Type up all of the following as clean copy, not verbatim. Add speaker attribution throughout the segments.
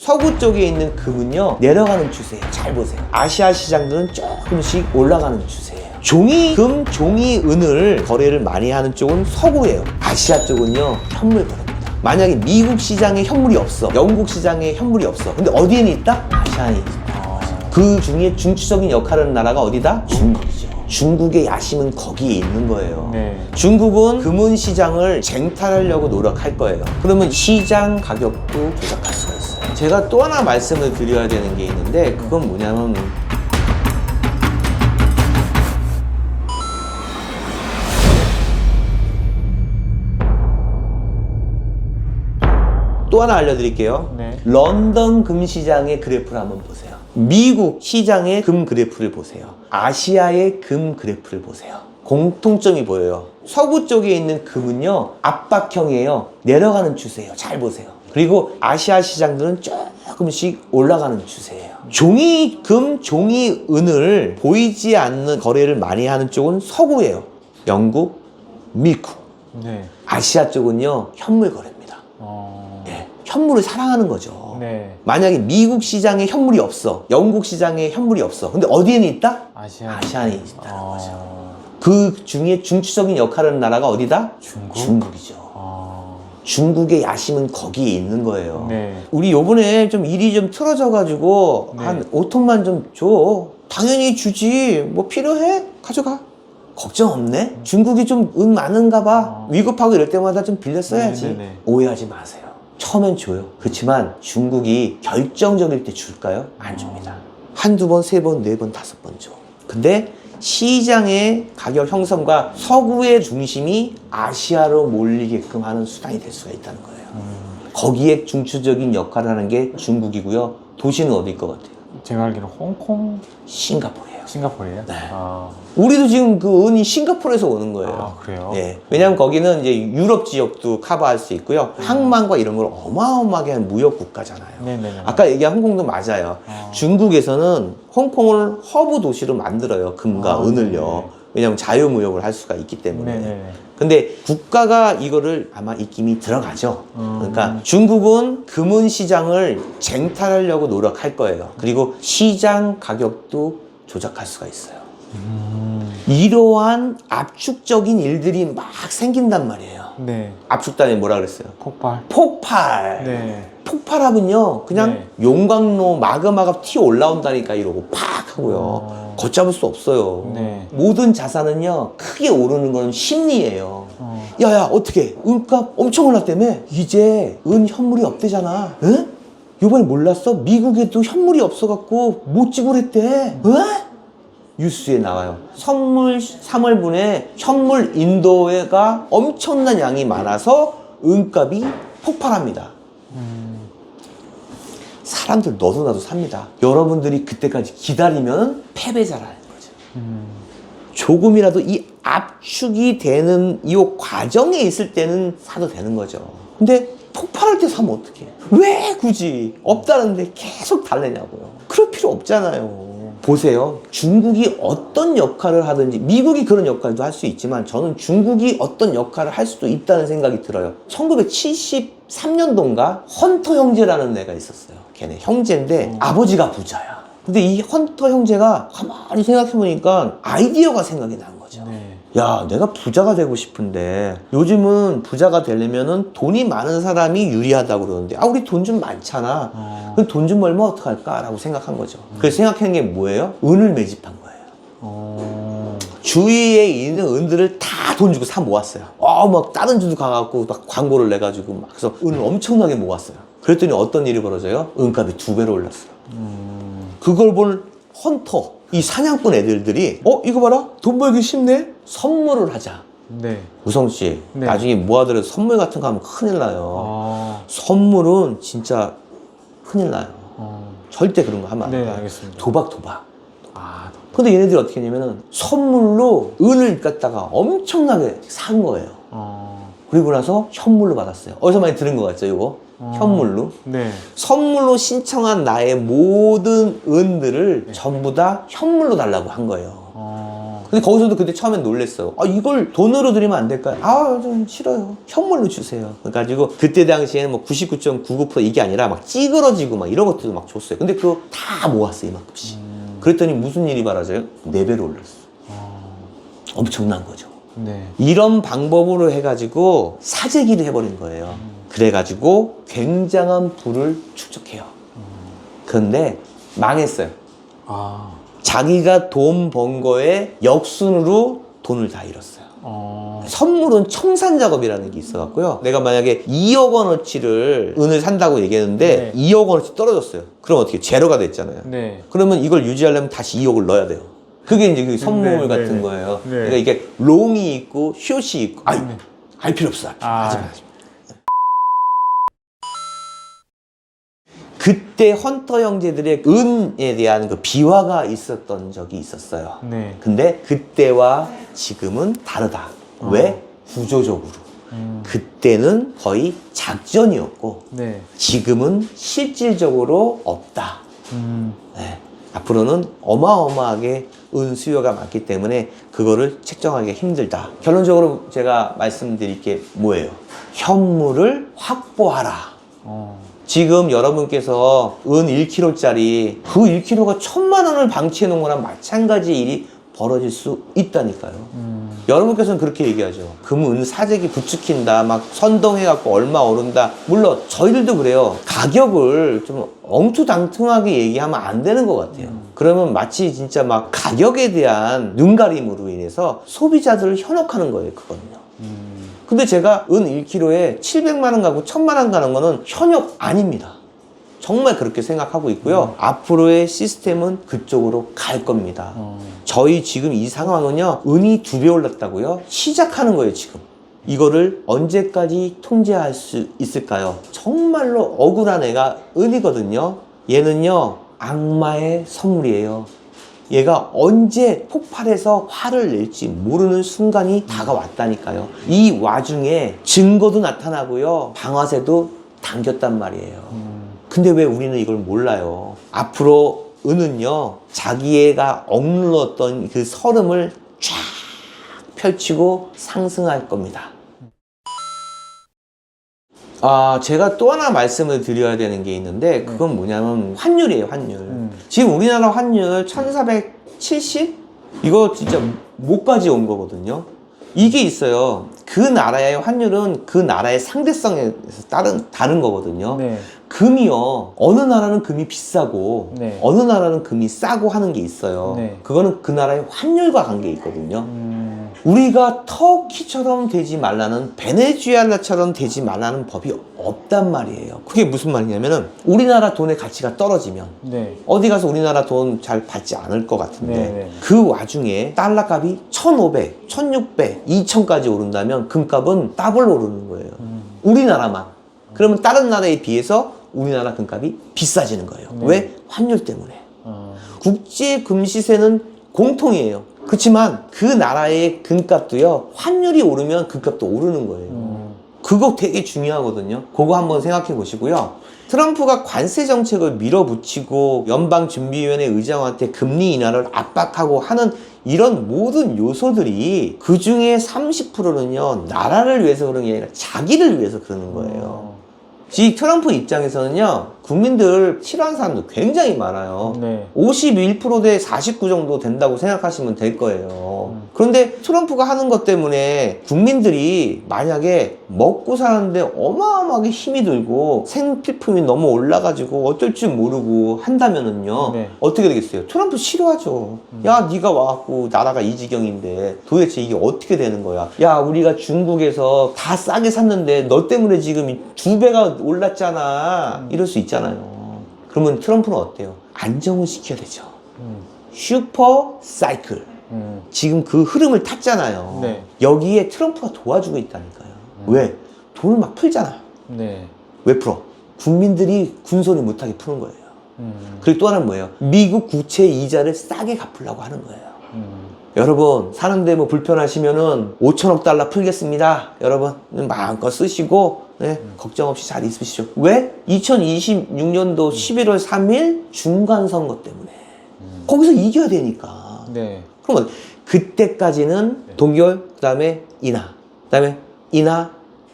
Speaker 1: 서구 쪽에 있는 금은요 내려가는 추세예요. 잘 보세요. 아시아 시장들은 조금씩 올라가는 추세예요. 종이금, 종이은을 거래를 많이 하는 쪽은 서구예요. 아시아 쪽은요 현물 거래입니다. 만약에 미국 시장에 현물이 없어, 영국 시장에 현물이 없어, 근데 어디에는 있다? 아시아에 있다. 그 중에 중추적인 역할을 하는 나라가 어디다? 중국이죠. 중국의 야심은 거기에 있는 거예요.
Speaker 2: 네.
Speaker 1: 중국은 금은 시장을 쟁탈하려고 노력할 거예요. 그러면 시장 가격도 조작할 수가 있어요. 제가 또 하나 말씀을 드려야 되는 게 있는데 그건 뭐냐면 또 하나 알려드릴게요.
Speaker 2: 네.
Speaker 1: 런던 금 시장의 그래프를 한번 보세요. 미국 시장의 금 그래프를 보세요. 아시아의 금 그래프를 보세요. 공통점이 보여요. 서구 쪽에 있는 금은요 압박형이에요. 내려가는 추세예요. 잘 보세요. 그리고 아시아 시장들은 조금씩 올라가는 추세예요. 종이금, 종이은을 보이지 않는 거래를 많이 하는 쪽은 서구예요. 영국, 미국.
Speaker 2: 네.
Speaker 1: 아시아 쪽은요 현물 거래입니다. 네, 현물을 사랑하는 거죠.
Speaker 2: 네.
Speaker 1: 만약에 미국 시장에 현물이 없어, 영국 시장에 현물이 없어, 근데 어디에는 있다? 아시아에 있다는 거죠. 그 중에 중추적인 역할을 하는 나라가 어디다? 중국이죠. 중국의 야심은 거기에 있는 거예요.
Speaker 2: 네.
Speaker 1: 우리 요번에 좀 일이 좀 틀어져가지고
Speaker 2: 네.
Speaker 1: 한 5톤만 좀 줘. 당연히 주지. 뭐 필요해? 가져가. 걱정 없네? 중국이 좀 은 많은가 봐. 위급하고 이럴 때마다 좀 빌려 써야지.
Speaker 2: 네네네.
Speaker 1: 오해하지 마세요. 처음엔 줘요. 그렇지만 중국이 결정적일 때 줄까요? 안 줍니다. 한두 번, 세 번, 네 번, 다섯 번 줘. 근데 시장의 가격 형성과 서구의 중심이 아시아로 몰리게끔 하는 수단이 될 수가 있다는 거예요. 거기에 중추적인 역할을 하는 게 중국이고요. 도시는 어디일 것 같아요?
Speaker 2: 제가 알기로 홍콩,
Speaker 1: 싱가포르예요.
Speaker 2: 싱가포르예요?
Speaker 1: 네.
Speaker 2: 아,
Speaker 1: 우리도 지금 그 은이 싱가포르에서 오는 거예요.
Speaker 2: 아, 그래요?
Speaker 1: 예. 왜냐하면 거기는 이제 유럽 지역도 커버할 수 있고요. 항만과 이런 걸 어마어마하게 한 무역 국가잖아요.
Speaker 2: 네네네.
Speaker 1: 아까 얘기한 홍콩도 맞아요. 중국에서는 홍콩을 허브 도시로 만들어요. 금과 은을요.
Speaker 2: 네네.
Speaker 1: 왜냐하면 자유무역을 할 수가 있기 때문에.
Speaker 2: 네네네.
Speaker 1: 근데 국가가 이거를 아마 입김이 들어가죠. 그러니까 중국은 금은 시장을 쟁탈하려고 노력할 거예요. 그리고 시장 가격도 조작할 수가 있어요. 이러한 압축적인 일들이 막 생긴단 말이에요.
Speaker 2: 네.
Speaker 1: 압축단에 뭐라 그랬어요?
Speaker 2: 폭발.
Speaker 1: 폭발.
Speaker 2: 네.
Speaker 1: 폭발하면요 그냥 용광로 마그마가 튀어 올라온다니까 이러고 팍 하고요. 걷잡을 수 없어요.
Speaker 2: 네.
Speaker 1: 모든 자산은요 크게 오르는 건 심리예요. 야야 어떻게 은값 엄청 올랐다며? 이제 은 현물이 없대잖아. 응? 요번에 몰랐어? 미국에도 현물이 없어갖고 못 지불했대. 응? 뉴스에 나와요. 선물 3월분에 현물 인도가 엄청난 양이 많아서 은값이 폭발합니다. 사람들 너도 나도 삽니다. 여러분들이 그때까지 기다리면 패배자라는 거죠. 조금이라도 이 압축이 되는 이 과정에 있을 때는 사도 되는 거죠. 근데 폭발할 때 사면 어떡해? 왜 굳이 없다는데 계속 달래냐고요. 그럴 필요 없잖아요. 보세요. 중국이 어떤 역할을 하든지 미국이 그런 역할도 할 수 있지만 저는 중국이 어떤 역할을 할 수도 있다는 생각이 들어요. 1973년도인가 헌터 형제라는 애가 있었어요. 걔네 형제인데 아버지가 부자야. 근데 이 헌터 형제가 가만히 생각해보니까 아이디어가 생각이 난 거죠.
Speaker 2: 네.
Speaker 1: 야, 내가 부자가 되고 싶은데 요즘은 부자가 되려면은 돈이 많은 사람이 유리하다고 그러는데 우리 돈 좀 많잖아. 그럼 돈 좀 벌면 어떡할까라고 생각한 거죠. 그래서 생각한 게 뭐예요? 은을 매집한 거예요. 주위에 있는 은들을 다 돈 주고 사 모았어요. 막 다른 주도 가갖고 막 광고를 내가지고 막 그래서 은을 엄청나게 모았어요. 그랬더니 어떤 일이 벌어져요? 은값이 2배로 올랐어요. 그걸 본 헌터, 이 사냥꾼 애들이 이거 봐라 돈 벌기 쉽네? 선물을 하자.
Speaker 2: 네.
Speaker 1: 우성 씨,
Speaker 2: 네.
Speaker 1: 나중에 모아들여서 선물 같은 거 하면 큰일 나요. 선물은 진짜 큰일 나요. 절대 그런 거 하면 안 돼요.
Speaker 2: 네, 알겠습니다.
Speaker 1: 도박. 근데 얘네들이 어떻게 했냐면은 선물로 은을 갖다가 엄청나게 산 거예요. 그리고 나서 현물로 받았어요. 어디서 많이 들은 것 같죠, 이거? 현물로.
Speaker 2: 네.
Speaker 1: 선물로 신청한 나의 모든 은들을 전부 다 현물로 달라고 한 거예요. 근데 거기서도 그때 처음엔 놀랬어. 아, 이걸 돈으로 드리면 안 될까요? 아, 좀 싫어요. 현물로 주세요. 그래가지고 그때 당시에는 뭐 99.99% 이게 아니라 막 찌그러지고 막 이런 것들도 막 줬어요. 근데 그거 다 모았어, 이만큼씩. 그랬더니 무슨 일이 벌어져요? 4배로 올랐어. 엄청난 거죠.
Speaker 2: 네.
Speaker 1: 이런 방법으로 해가지고 사재기를 해버린 거예요. 그래가지고 굉장한 부를 축적해요. 그런데 망했어요.
Speaker 2: 아.
Speaker 1: 자기가 돈 번 거에 역순으로 돈을 다 잃었어요. 선물은 청산작업이라는 게 있어갖고요. 내가 만약에 2억 원어치를 은을 산다고 얘기했는데
Speaker 2: 네.
Speaker 1: 2억 원어치 떨어졌어요. 그럼 어떻게 제로가 됐잖아요.
Speaker 2: 네.
Speaker 1: 그러면 이걸 유지하려면 다시 2억을 넣어야 돼요. 그게 이제 그 선물
Speaker 2: 네,
Speaker 1: 같은
Speaker 2: 네,
Speaker 1: 거예요.
Speaker 2: 네.
Speaker 1: 그러니까 이게 롱이 있고 숏이 있고 아이,
Speaker 2: 네.
Speaker 1: 알 필요 없어. 하지 마. 그때 헌터 형제들의 은에 대한 그 비화가 있었던 적이 있었어요.
Speaker 2: 네.
Speaker 1: 근데 그때와 지금은 다르다. 왜? 구조적으로. 그때는 거의 작전이었고
Speaker 2: 네.
Speaker 1: 지금은 실질적으로 없다. 네. 앞으로는 어마어마하게 은 수요가 많기 때문에 그거를 책정하기가 힘들다. 결론적으로 제가 말씀드릴 게 뭐예요? 현물을 확보하라. 지금 여러분께서 은 1kg짜리 그 1kg가 1000만 원을 방치해 놓은 거랑 마찬가지 일이 벌어질 수 있다니까요. 여러분께서는 그렇게 얘기하죠. 금은 사재기 부추긴다, 막 선동해갖고 얼마 오른다. 물론 저희들도 그래요. 가격을 좀 엉투당퉁하게 얘기하면 안 되는 것 같아요. 그러면 마치 진짜 막 가격에 대한 눈가림으로 인해서 소비자들을 현혹하는 거예요, 그거는요. 근데 제가 은 1kg에 700만 원 가고 1000만 원 가는 거는 현역 아닙니다. 정말 그렇게 생각하고 있고요. 앞으로의 시스템은 그쪽으로 갈 겁니다. 저희 지금 이 상황은요, 은이 2배 올랐다고요? 시작하는 거예요, 지금. 이거를 언제까지 통제할 수 있을까요? 정말로 억울한 애가 은이거든요. 얘는요, 악마의 선물이에요. 얘가 언제 폭발해서 화를 낼지 모르는 순간이 다가왔다니까요. 이 와중에 증거도 나타나고요, 방아쇠도 당겼단 말이에요. 근데 왜 우리는 이걸 몰라요? 앞으로 은은요, 자기애가 억눌렀던 그 서름을 쫙 펼치고 상승할 겁니다. 제가 또 하나 말씀을 드려야 되는 게 있는데 그건 뭐냐면 환율이에요, 환율. 지금 우리나라 환율 1470? 이거 진짜 목까지 온 거거든요. 이게 있어요. 그 나라의 환율은 그 나라의 상대성에 다른 거거든요.
Speaker 2: 네.
Speaker 1: 금이요, 어느 나라는 금이 비싸고
Speaker 2: 네.
Speaker 1: 어느 나라는 금이 싸고 하는 게 있어요.
Speaker 2: 네.
Speaker 1: 그거는 그 나라의 환율과 관계 있거든요. 우리가 터키처럼 되지 말라는, 베네수엘라처럼 되지 말라는 법이 없단 말이에요. 그게 무슨 말이냐면은 우리나라 돈의 가치가 떨어지면
Speaker 2: 네.
Speaker 1: 어디 가서 우리나라 돈 잘 받지 않을 것 같은데
Speaker 2: 네.
Speaker 1: 그 와중에 달러 값이 1500, 1600, 2000까지 오른다면 금값은 더블 오르는 거예요. 우리나라만. 그러면 다른 나라에 비해서 우리나라 금값이 비싸지는 거예요.
Speaker 2: 네.
Speaker 1: 왜? 환율 때문에. 국제 금시세는 공통이에요. 그렇지만 그 나라의 금값도요, 환율이 오르면 금값도 오르는 거예요. 그거 되게 중요하거든요. 그거 한번 생각해 보시고요. 트럼프가 관세 정책을 밀어붙이고 연방준비위원회 의장한테 금리 인하를 압박하고 하는 이런 모든 요소들이 그 중에 30%는요, 나라를 위해서 그런 게 아니라 자기를 위해서 그러는 거예요. 이 트럼프 입장에서는요, 국민들 싫어하는 사람도 굉장히 많아요.
Speaker 2: 네.
Speaker 1: 51% 대 49 정도 된다고 생각하시면 될 거예요. 그런데 트럼프가 하는 것 때문에 국민들이 만약에 먹고 사는데 어마어마하게 힘이 들고 생필품이 너무 올라가지고 어쩔 줄 모르고 한다면은요,
Speaker 2: 네.
Speaker 1: 어떻게 되겠어요? 트럼프 싫어하죠. 야, 네가 와갖고 나라가 이 지경인데 도대체 이게 어떻게 되는 거야? 야, 우리가 중국에서 다 싸게 샀는데 너 때문에 지금 2배가 올랐잖아. 이럴 수 있잖아요. 그러면 트럼프는 어때요? 안정을 시켜야 되죠. 슈퍼 사이클. 지금 그 흐름을 탔잖아요.
Speaker 2: 네.
Speaker 1: 여기에 트럼프가 도와주고 있다니까요. 왜? 돈을 막 풀잖아요.
Speaker 2: 네.
Speaker 1: 왜 풀어? 국민들이 군소리 못하게 푸는 거예요. 그리고 또 하나는 뭐예요? 미국 국채 이자를 싸게 갚으려고 하는 거예요. 여러분, 사는데 뭐 불편하시면은 5천억 달러 풀겠습니다. 여러분, 마음껏 쓰시고, 네, 걱정 없이 잘 있으시죠. 왜? 2026년도 11월 3일 중간선거 때문에. 거기서 이겨야 되니까.
Speaker 2: 네.
Speaker 1: 그러면 그때까지는 동결, 그 다음에 인하, 그 다음에 인하,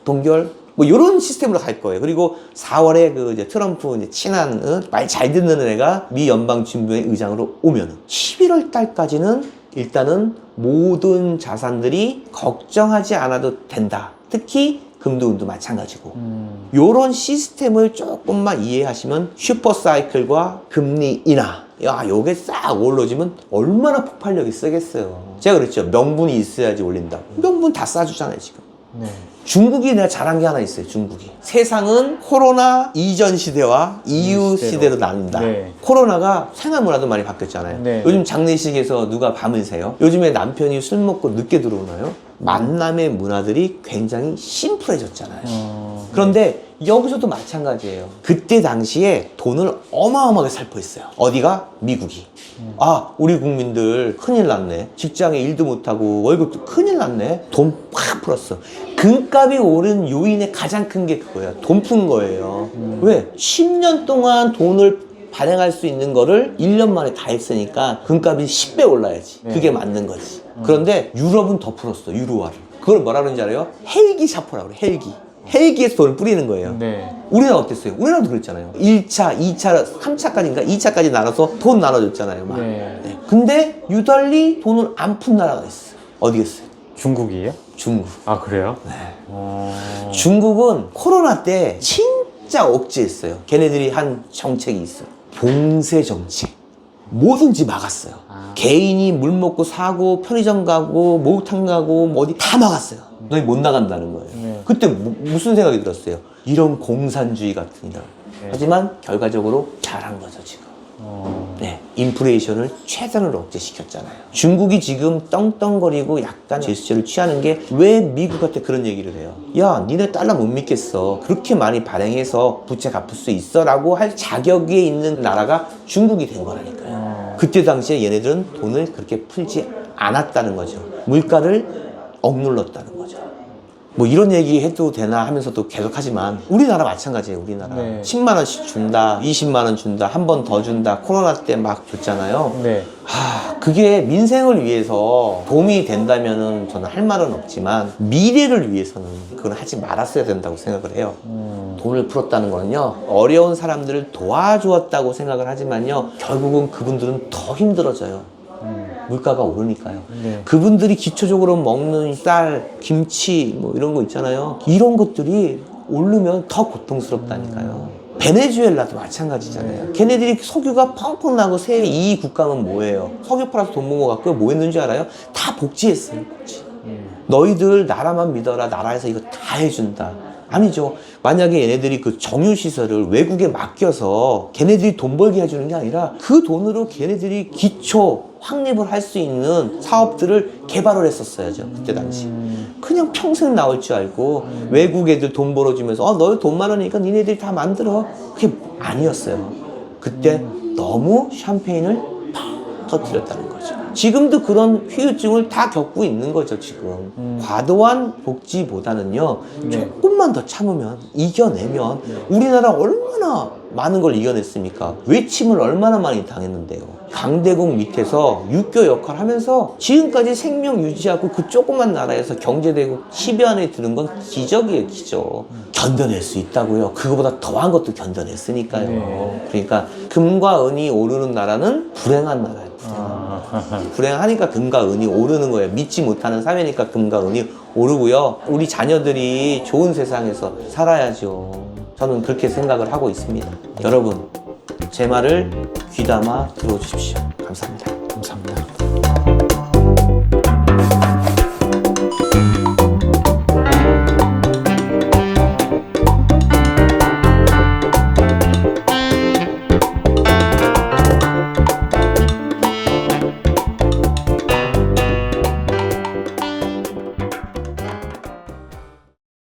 Speaker 1: 동결, 뭐 이런 시스템으로 갈 거예요. 그리고 4월에 그 이제 트럼프 이제 친한 말 잘 듣는 애가 미 연방준비의 의장으로 오면은 11월 달까지는 일단은 모든 자산들이 걱정하지 않아도 된다. 특히 금도 은도 마찬가지고. 요런 시스템을 조금만 이해하시면 슈퍼사이클과 금리 인하, 야, 요게 싹 올라지면 얼마나 폭발력이 세겠어요. 제가 그랬죠. 명분이 있어야지 올린다고. 명분 다 싸주잖아요, 지금.
Speaker 2: 네.
Speaker 1: 중국이 내가 잘한 게 하나 있어요. 중국이 세상은 코로나 이전 시대와 이후 시대로 나뉜다.
Speaker 2: 네.
Speaker 1: 코로나가 생활 문화도 많이 바뀌었잖아요.
Speaker 2: 네.
Speaker 1: 요즘 장례식에서 누가 밤을 새요? 요즘에 남편이 술 먹고 늦게 들어오나요? 만남의 문화들이 굉장히 심플해졌잖아요. 그런데 여기서도 마찬가지예요. 그때 당시에 돈을 어마어마하게 살포했어요. 어디가? 미국이. 아, 우리 국민들 큰일 났네. 직장에 일도 못하고 월급도 큰일 났네. 돈 팍 풀었어. 금값이 오른 요인의 가장 큰 게 그거예요. 돈 푼 거예요. 왜? 10년 동안 돈을 발행할 수 있는 거를 1년 만에 다 했으니까 금값이 10배 올라야지.
Speaker 2: 네.
Speaker 1: 그게 맞는 거지. 그런데 유럽은 더 풀었어. 유로화를. 그걸 뭐라 그러는지 알아요? 헬기 샤퍼라고 그래. 헬기. 헬기에서 돈을 뿌리는 거예요.
Speaker 2: 네.
Speaker 1: 우리나라 어땠어요? 우리나라도 그랬잖아요. 1차, 2차, 3차까지인가? 2차까지 나눠서 돈 나눠줬잖아요. 막.
Speaker 2: 네.
Speaker 1: 네. 근데 유달리 돈을 안 푼 나라가 있어요. 어디겠어요?
Speaker 2: 중국이에요?
Speaker 1: 중국.
Speaker 2: 아, 그래요?
Speaker 1: 네.
Speaker 2: 어...
Speaker 1: 중국은 코로나 때 진짜 억제했어요. 걔네들이 한 정책이 있어요. 봉쇄 정책. 뭐든지 막았어요. 개인이 물 먹고 사고 편의점 가고 목욕탕 가고 뭐 어디 다 막았어요. 너희 못 나간다는 거예요.
Speaker 2: 네.
Speaker 1: 그때 무슨 생각이 들었어요? 이런 공산주의 같은 이런.
Speaker 2: 네.
Speaker 1: 하지만 결과적으로 잘한 거죠 지금. 네, 인플레이션을 최선으로 억제시켰잖아요. 중국이 지금 떵떵거리고 약간 제스처를 취하는 게 왜 미국한테 그런 얘기를 해요? 야, 니네 달러 못 믿겠어. 그렇게 많이 발행해서 부채 갚을 수 있어 라고 할 자격에 있는 나라가 중국이 된 거라니까요. 그때 당시에 얘네들은 돈을 그렇게 풀지 않았다는 거죠. 물가를 억눌렀다는 거죠. 뭐 이런 얘기 해도 되나 하면서도 계속 하지만 우리나라 마찬가지예요. 우리나라.
Speaker 2: 네.
Speaker 1: 10만 원씩 준다, 20만 원 준다, 한 번 더 준다. 코로나 때 막 줬잖아요.
Speaker 2: 네.
Speaker 1: 그게 민생을 위해서 도움이 된다면은 저는 할 말은 없지만 미래를 위해서는 그건 하지 말았어야 된다고 생각을 해요. 돈을 풀었다는 거는요, 어려운 사람들을 도와주었다고 생각을 하지만요, 결국은 그분들은 더 힘들어져요. 물가가 오르니까요.
Speaker 2: 네.
Speaker 1: 그분들이 기초적으로 먹는 쌀, 김치 뭐 이런 거 있잖아요. 이런 것들이 오르면 더 고통스럽다니까요. 베네수엘라도 마찬가지잖아요. 걔네들이 석유가 펑펑 나고 세계 2위 국가는 뭐예요? 석유 팔아서 돈 모은 거 갖고 뭐 했는지 알아요? 다 복지했어요. 복지. 너희들 나라만 믿어라. 나라에서 이거 다 해준다. 아니죠. 만약에 얘네들이 그 정유시설을 외국에 맡겨서 걔네들이 돈 벌게 해주는 게 아니라 그 돈으로 걔네들이 기초 확립을 할 수 있는 사업들을 개발을 했었어야죠. 그때 당시. 그냥 평생 나올 줄 알고 외국 애들 돈 벌어주면서 너희 돈 많으니까 니네들이 다 만들어. 그게 아니었어요. 그때 너무 샴페인을 팍 터뜨렸다는 거죠. 지금도 그런 후유증을 다 겪고 있는 거죠, 지금. 과도한 복지보다는요, 조금만 더 참으면, 이겨내면, 우리나라 얼마나 많은 걸 이겨냈습니까? 외침을 얼마나 많이 당했는데요. 강대국 밑에서 육교 역할 하면서 지금까지 생명 유지하고 그 조그만 나라에서 경제대국 10위 안에 드는 건 기적이에요, 기적. 견뎌낼 수 있다고요. 그거보다 더한 것도 견뎌냈으니까요.
Speaker 2: 네.
Speaker 1: 그러니까 금과 은이 오르는 나라는 불행한 나라예요. 불행하니까 금과 은이 오르는 거예요. 믿지 못하는 사회니까 금과 은이 오르고요. 우리 자녀들이 좋은 세상에서 살아야죠. 저는 그렇게 생각을 하고 있습니다. 여러분, 제 말을 귀담아 들어주십시오. 감사합니다.
Speaker 2: 감사합니다.